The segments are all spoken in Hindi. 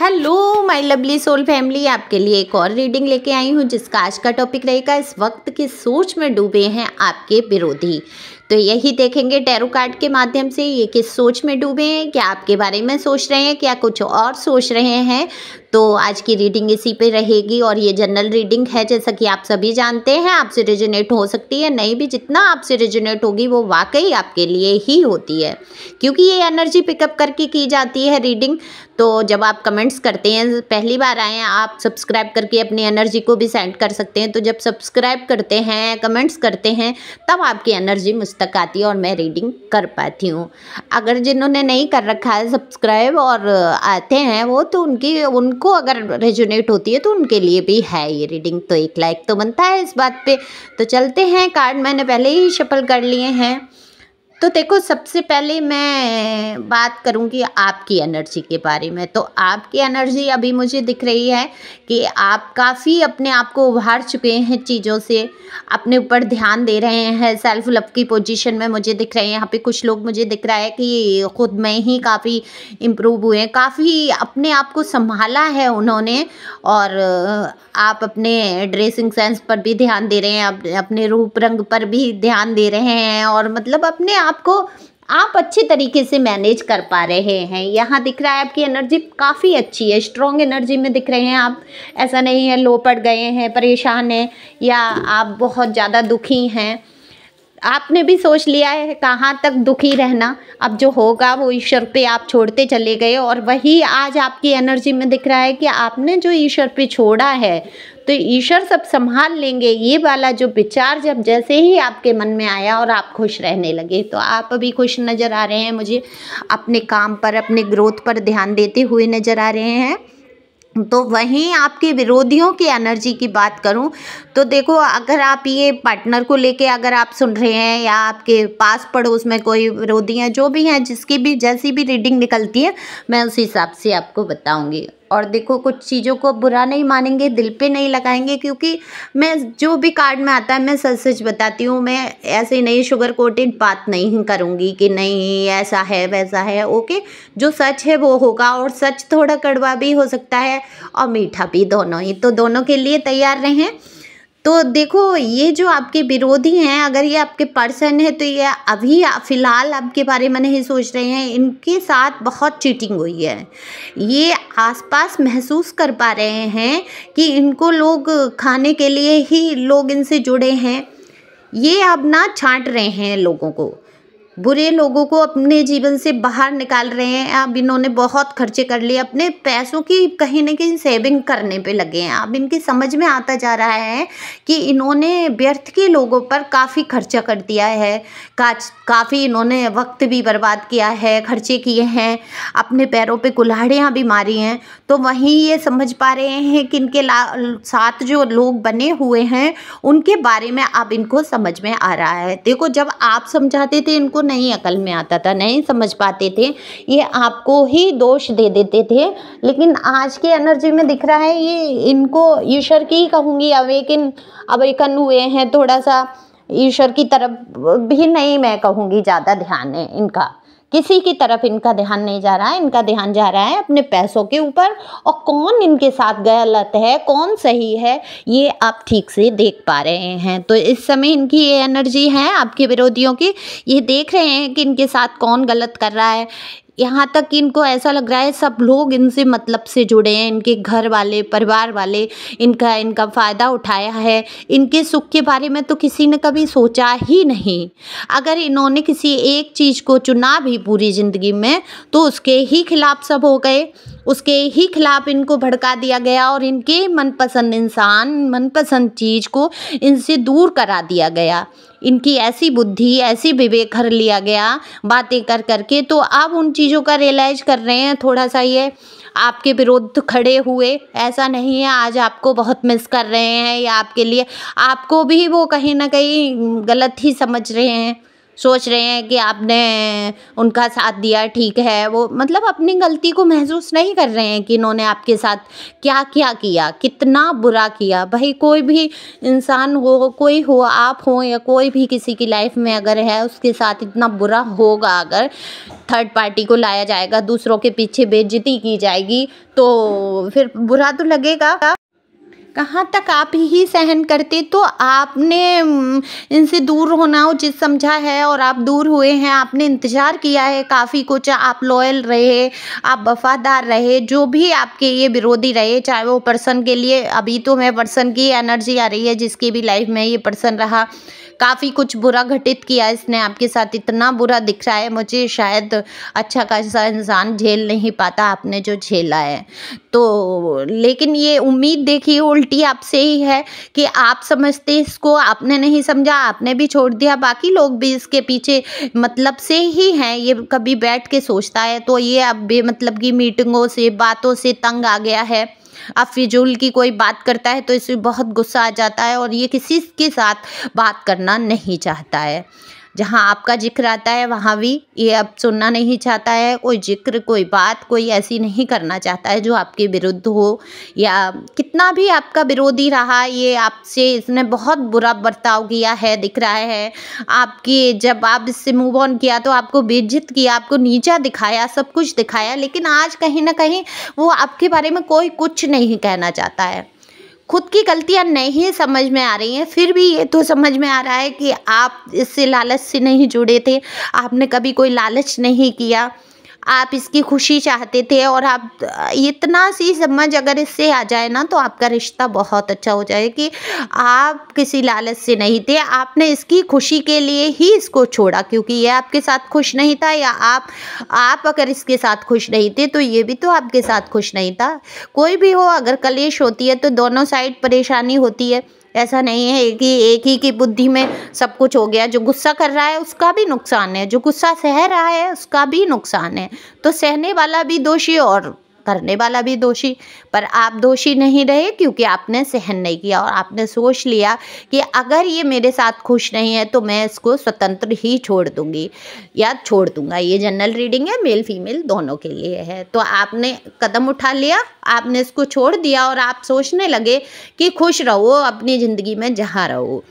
Hello my lovely soul family, आपके लिए एक और रीडिंग लेके आई हूँ जिसका आज का टॉपिक रहेगा इस वक्त की सोच में डूबे हैं आपके विरोधी। तो यही देखेंगे टैरो कार्ड के माध्यम से ये किस सोच में डूबे हैं, क्या आपके बारे में सोच रहे हैं, क्या कुछ और सोच रहे हैं। तो आज की रीडिंग इसी पे रहेगी और ये जनरल रीडिंग है, जैसा कि आप सभी जानते हैं। आपसे रेजोनेट हो सकती है, नहीं भी, जितना आपसे रेजोनेट होगी वो वाकई आपके लिए ही होती है, क्योंकि ये एनर्जी पिकअप करके की जाती है रीडिंग। तो जब आप कमेंट्स करते हैं, पहली बार आए हैं आप, सब्सक्राइब करके अपनी एनर्जी को भी सेंड कर सकते हैं। तो जब सब्सक्राइब करते हैं, कमेंट्स करते हैं, तब आपकी एनर्जी मुझ तक आती है और मैं रीडिंग कर पाती हूँ। अगर जिन्होंने नहीं कर रखा है सब्सक्राइब और आते हैं वो, तो उनको अगर रेजोनेट होती है तो उनके लिए भी है ये रीडिंग। तो एक लाइक तो बनता है इस बात पे। तो चलते हैं, कार्ड मैंने पहले ही शफल कर लिए हैं। तो देखो, सबसे पहले मैं बात करूंगी आपकी एनर्जी के बारे में। तो आपकी एनर्जी अभी मुझे दिख रही है कि आप काफ़ी अपने आप को उभार चुके हैं चीज़ों से, अपने ऊपर ध्यान दे रहे हैं, सेल्फ लव की पोजीशन में मुझे दिख रहे हैं। यहाँ पे कुछ लोग मुझे दिख रहा है कि खुद में ही काफ़ी इम्प्रूव हुए हैं, काफ़ी अपने आप को संभाला है उन्होंने। और आप अपने ड्रेसिंग सेंस पर भी ध्यान दे रहे हैं, अपने रूप रंग पर भी ध्यान दे रहे हैं, और मतलब अपने आप को आप अच्छे तरीके से मैनेज कर पा रहे हैं। यहाँ दिख रहा है आपकी एनर्जी काफ़ी अच्छी है, स्ट्रॉन्ग एनर्जी में दिख रहे हैं आप। ऐसा नहीं है लो पड़ गए हैं, परेशान हैं, या आप बहुत ज़्यादा दुखी हैं। आपने भी सोच लिया है कहाँ तक दुखी रहना, अब जो होगा वो ईश्वर पे आप छोड़ते चले गए। और वही आज आपकी एनर्जी में दिख रहा है कि आपने जो ईश्वर पे छोड़ा है तो ईश्वर सब संभाल लेंगे। ये वाला जो विचार जब जैसे ही आपके मन में आया और आप खुश रहने लगे, तो आप अभी खुश नज़र आ रहे हैं मुझे, अपने काम पर, अपने ग्रोथ पर ध्यान देते हुए नज़र आ रहे हैं। तो वहीं आपके विरोधियों की एनर्जी की बात करूं तो देखो, अगर आप ये पार्टनर को लेके अगर आप सुन रहे हैं, या आपके पास पड़ोस में कोई विरोधी हैं, जो भी हैं, जिसकी भी जैसी भी रीडिंग निकलती है मैं उस हिसाब से आपको बताऊंगी। और देखो, कुछ चीज़ों को बुरा नहीं मानेंगे, दिल पे नहीं लगाएंगे, क्योंकि मैं जो भी कार्ड में आता है मैं सच सच बताती हूँ। मैं ऐसे नहीं शुगर कोटेड बात नहीं करूँगी कि नहीं ऐसा है वैसा है। ओके, जो सच है वो होगा, और सच थोड़ा कड़वा भी हो सकता है और मीठा भी, दोनों ही। तो दोनों के लिए तैयार रहें। तो देखो, ये जो आपके विरोधी हैं, अगर ये आपके पर्सन है तो ये अभी फ़िलहाल आपके बारे में नहीं सोच रहे हैं, इनके साथ बहुत चीटिंग हुई है। ये आसपास महसूस कर पा रहे हैं कि इनको लोग खाने के लिए ही लोग इनसे जुड़े हैं। ये अब ना छांट रहे हैं लोगों को, बुरे लोगों को अपने जीवन से बाहर निकाल रहे हैं। अब इन्होंने बहुत खर्चे कर लिए, अपने पैसों की कहीं ना कहीं सेविंग करने पे लगे हैं। अब इनकी समझ में आता जा रहा है कि इन्होंने व्यर्थ के लोगों पर काफ़ी खर्चा कर दिया है, काफ़ी इन्होंने वक्त भी बर्बाद किया है, खर्चे किए हैं, अपने पैरों पे कुल्हाड़ियाँ भी मारी हैं। तो वहीं ये समझ पा रहे हैं कि इनके साथ जो लोग बने हुए हैं उनके बारे में अब इनको समझ में आ रहा है। देखो, जब आप समझाते थे इनको नहीं अकल में आता था, नहीं समझ पाते थे, ये आपको ही दोष दे देते थे। लेकिन आज के एनर्जी में दिख रहा है ये इनको ईश्वर की ही कहूँगी अवेकन हुए हैं, थोड़ा सा ईश्वर की तरफ भी नहीं मैं कहूँगी ज़्यादा ध्यान है इनका, किसी की तरफ इनका ध्यान नहीं जा रहा है। इनका ध्यान जा रहा है अपने पैसों के ऊपर, और कौन इनके साथ गलत है कौन सही है ये आप ठीक से देख पा रहे हैं। तो इस समय इनकी ये एनर्जी है आपके विरोधियों की, ये देख रहे हैं कि इनके साथ कौन गलत कर रहा है। यहाँ तक कि इनको ऐसा लग रहा है सब लोग इनसे मतलब से जुड़े हैं, इनके घर वाले, परिवार वाले इनका फ़ायदा उठाया है। इनके सुख के बारे में तो किसी ने कभी सोचा ही नहीं। अगर इन्होंने किसी एक चीज़ को चुना भी पूरी ज़िंदगी में तो उसके ही खिलाफ सब हो गए, उसके ही खिलाफ इनको भड़का दिया गया, और इनके मनपसंद इंसान, मनपसंद चीज़ को इनसे दूर करा दिया गया। इनकी ऐसी बुद्धि, ऐसी विवेक हर लिया गया बातें कर करके। तो अब उन चीज़ों का रियलाइज कर रहे हैं, थोड़ा सा ये आपके विरुद्ध खड़े हुए। ऐसा नहीं है आज आपको बहुत मिस कर रहे हैं, या आपके लिए आपको भी वो कहीं ना कहीं गलत ही समझ रहे हैं। सोच रहे हैं कि आपने उनका साथ दिया ठीक है, वो मतलब अपनी गलती को महसूस नहीं कर रहे हैं कि इन्होंने आपके साथ क्या क्या किया, कितना बुरा किया। भाई कोई भी इंसान हो, कोई हो, आप हो या कोई भी किसी की लाइफ में अगर है, उसके साथ इतना बुरा होगा, अगर थर्ड पार्टी को लाया जाएगा, दूसरों के पीछे बेइज्जती की जाएगी, तो फिर बुरा तो लगेगा। कहाँ तक आप ही सहन करते, तो आपने इनसे दूर होना उचित समझा है और आप दूर हुए हैं। आपने इंतज़ार किया है काफ़ी कुछ, आप लॉयल रहे, आप वफ़ादार रहे, जो भी आपके ये विरोधी रहे, चाहे वो पर्सन के लिए, अभी तो मैं पर्सन की एनर्जी आ रही है जिसकी भी लाइफ में ये पर्सन रहा, काफ़ी कुछ बुरा घटित किया इसने आपके साथ, इतना बुरा दिख रहा है मुझे, शायद अच्छा खासा इंसान झेल नहीं पाता आपने जो झेला है। तो लेकिन ये उम्मीद देखिए उल्टी आपसे ही है कि आप समझते, इसको आपने नहीं समझा, आपने भी छोड़ दिया, बाकी लोग भी इसके पीछे मतलब से ही हैं। ये कभी बैठ के सोचता है तो ये अब बेमतलब की मीटिंगों से, बातों से तंग आ गया है। अब फिजूल की कोई बात करता है तो इसे बहुत गुस्सा आ जाता है और ये किसी के साथ बात करना नहीं चाहता है। जहाँ आपका जिक्र आता है वहाँ भी ये अब सुनना नहीं चाहता है, कोई जिक्र, कोई बात, कोई ऐसी नहीं करना चाहता है जो आपके विरुद्ध हो, या कितना भी आपका विरोधी रहा, ये आपसे इसने बहुत बुरा बर्ताव किया है, दिख रहा है। आपकी जब आप इससे मूव ऑन किया तो आपको बेइज्जत किया, आपको नीचा दिखाया, सब कुछ दिखाया, लेकिन आज कहीं ना कहीं वो आपके बारे में कोई कुछ नहीं कहना चाहता है। खुद की गलतियां नहीं समझ में आ रही हैं, फिर भी ये तो समझ में आ रहा है कि आप इससे लालच से नहीं जुड़े थे, आपने कभी कोई लालच नहीं किया, आप इसकी खुशी चाहते थे, और आप इतना सी समझ अगर इससे आ जाए ना तो आपका रिश्ता बहुत अच्छा हो जाए कि आप किसी लालच से नहीं थे, आपने इसकी खुशी के लिए ही इसको छोड़ा, क्योंकि ये आपके साथ खुश नहीं था, या आप अगर इसके साथ खुश नहीं थे तो ये भी तो आपके साथ खुश नहीं था। कोई भी हो, अगर कलेश होती है तो दोनों साइड परेशानी होती है, ऐसा नहीं है कि एक ही की बुद्धि में सब कुछ हो गया। जो गुस्सा कर रहा है उसका भी नुकसान है, जो गुस्सा सह रहा है उसका भी नुकसान है, तो सहने वाला भी दोषी और करने वाला भी दोषी। पर आप दोषी नहीं रहे क्योंकि आपने सहन नहीं किया और आपने सोच लिया कि अगर ये मेरे साथ खुश नहीं है तो मैं इसको स्वतंत्र ही छोड़ दूंगी या छोड़ दूंगा। ये जनरल रीडिंग है, मेल फीमेल दोनों के लिए है। तो आपने कदम उठा लिया, आपने इसको छोड़ दिया और आप सोचने लगे कि खुश रहो अपनी ज़िंदगी में जहाँ रहो।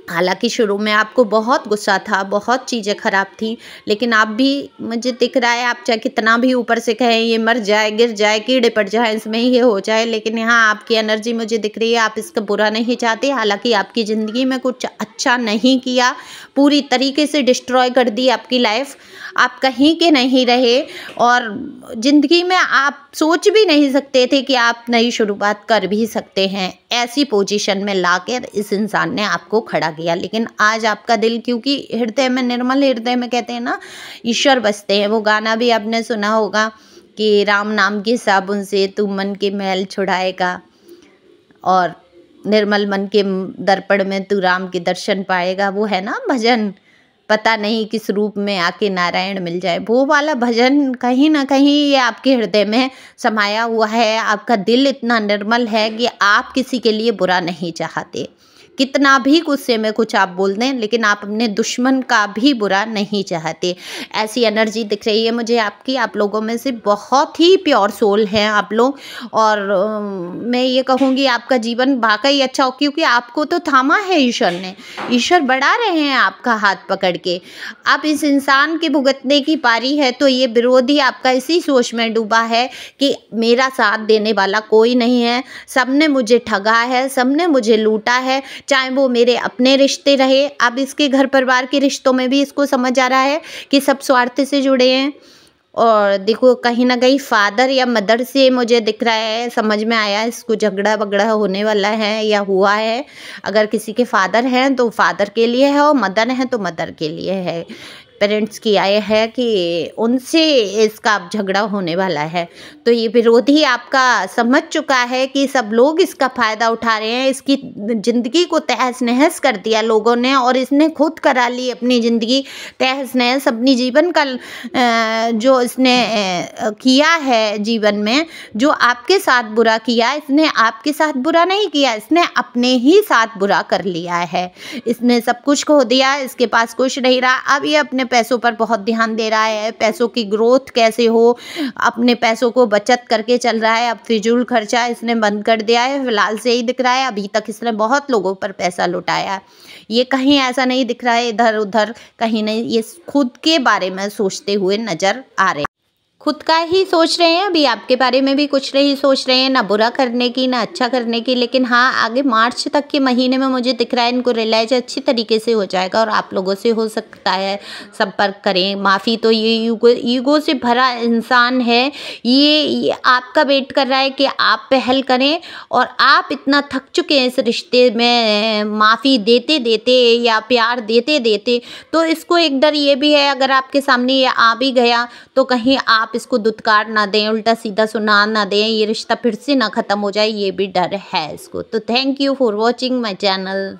हालांकि शुरू में आपको बहुत गुस्सा था, बहुत चीज़ें ख़राब थी, लेकिन आप भी, मुझे दिख रहा है, आप चाहे कितना भी ऊपर से कहें ये मर जाए, गिर जाए, कीड़े पड़ जाए, इसमें ये हो जाए, लेकिन यहाँ आपकी एनर्जी मुझे दिख रही है, आप इसका बुरा नहीं चाहते। हालांकि आपकी ज़िंदगी में कुछ अच्छा नहीं किया, पूरी तरीके से डिस्ट्रॉय कर दी आपकी लाइफ, आप कहीं के नहीं रहे और ज़िंदगी में आप सोच भी नहीं सकते थे कि आप नई शुरुआत कर भी सकते हैं। ऐसी पोजीशन में लाकर इस इंसान ने आपको खड़ा किया। लेकिन आज आपका दिल, क्योंकि हृदय में, निर्मल हृदय में कहते हैं ना ईश्वर बसते हैं, वो गाना भी आपने सुना होगा कि राम नाम के साबुन से तू मन के मैल छुड़ाएगा और निर्मल मन के दर्पण में तू राम के दर्शन पाएगा। वो है ना भजन, पता नहीं किस रूप में आके नारायण मिल जाए, वो वाला भजन कहीं ना कहीं ये आपके हृदय में समाया हुआ है। आपका दिल इतना निर्मल है कि आप किसी के लिए बुरा नहीं चाहते, कितना भी गुस्से में कुछ आप बोल दें, लेकिन आप अपने दुश्मन का भी बुरा नहीं चाहते। ऐसी एनर्जी दिख रही है मुझे आपकी। आप लोगों में से बहुत ही प्योर सोल हैं आप लोग, और मैं ये कहूँगी आपका जीवन वाकई अच्छा हो, क्योंकि आपको तो थामा है ईश्वर ने, ईश्वर बढ़ा रहे हैं आपका हाथ पकड़ के। अब इस इंसान के भुगतने की पारी है, तो ये विरोधी आपका इसी सोच में डूबा है कि मेरा साथ देने वाला कोई नहीं है, सबने मुझे ठगा है, सबने मुझे लूटा है, चाहे वो मेरे अपने रिश्ते रहे। अब इसके घर परिवार के रिश्तों में भी इसको समझ आ रहा है कि सब स्वार्थ से जुड़े हैं। और देखो कहीं ना कहीं फादर या मदर से मुझे दिख रहा है, समझ में आया इसको झगड़ा वगड़ा होने वाला है या हुआ है। अगर किसी के फादर हैं तो फादर के लिए है और मदर हैं तो मदर के लिए है, पेरेंट्स की आय है कि उनसे इसका अब झगड़ा होने वाला है। तो ये विरोधी आपका समझ चुका है कि सब लोग इसका फ़ायदा उठा रहे हैं, इसकी ज़िंदगी को तहस-नहस कर दिया लोगों ने और इसने खुद करा ली अपनी ज़िंदगी तहस-नहस। अपनी जीवन का जो इसने किया है जीवन में, जो आपके साथ बुरा किया, इसने आपके साथ बुरा नहीं किया, इसने अपने ही साथ बुरा कर लिया है। इसने सब कुछ खो दिया, इसके पास कुछ नहीं रहा। अब ये अपने पैसों पर बहुत ध्यान दे रहा है, पैसों की ग्रोथ कैसे हो, अपने पैसों को बचत करके चल रहा है। अब फिजूल खर्चा इसने बंद कर दिया है, फिलहाल से ही दिख रहा है। अभी तक इसने बहुत लोगों पर पैसा लुटाया। ये कहीं ऐसा नहीं दिख रहा है इधर उधर कहीं नहीं, ये खुद के बारे में सोचते हुए नजर आ रहे हैं। खुद का ही सोच रहे हैं, अभी आपके बारे में भी कुछ नहीं सोच रहे हैं, ना बुरा करने की ना अच्छा करने की। लेकिन हाँ, आगे मार्च तक के महीने में मुझे दिख रहा है इनको रियलाइज अच्छी तरीके से हो जाएगा और आप लोगों से हो सकता है संपर्क करें। माफ़ी तो ये ईगो से भरा इंसान है, ये आपका वेट कर रहा है कि आप पहल करें और आप इतना थक चुके हैं इस रिश्ते में माफ़ी देते देते या प्यार देते देते। तो इसको एक डर ये भी है, अगर आपके सामने ये आ भी गया तो कहीं आप इसको दुत्कार ना दें, उल्टा सीधा सुना ना दें, ये रिश्ता फिर से ना ख़त्म हो जाए, ये भी डर है इसको। तो thank you for watching my channel.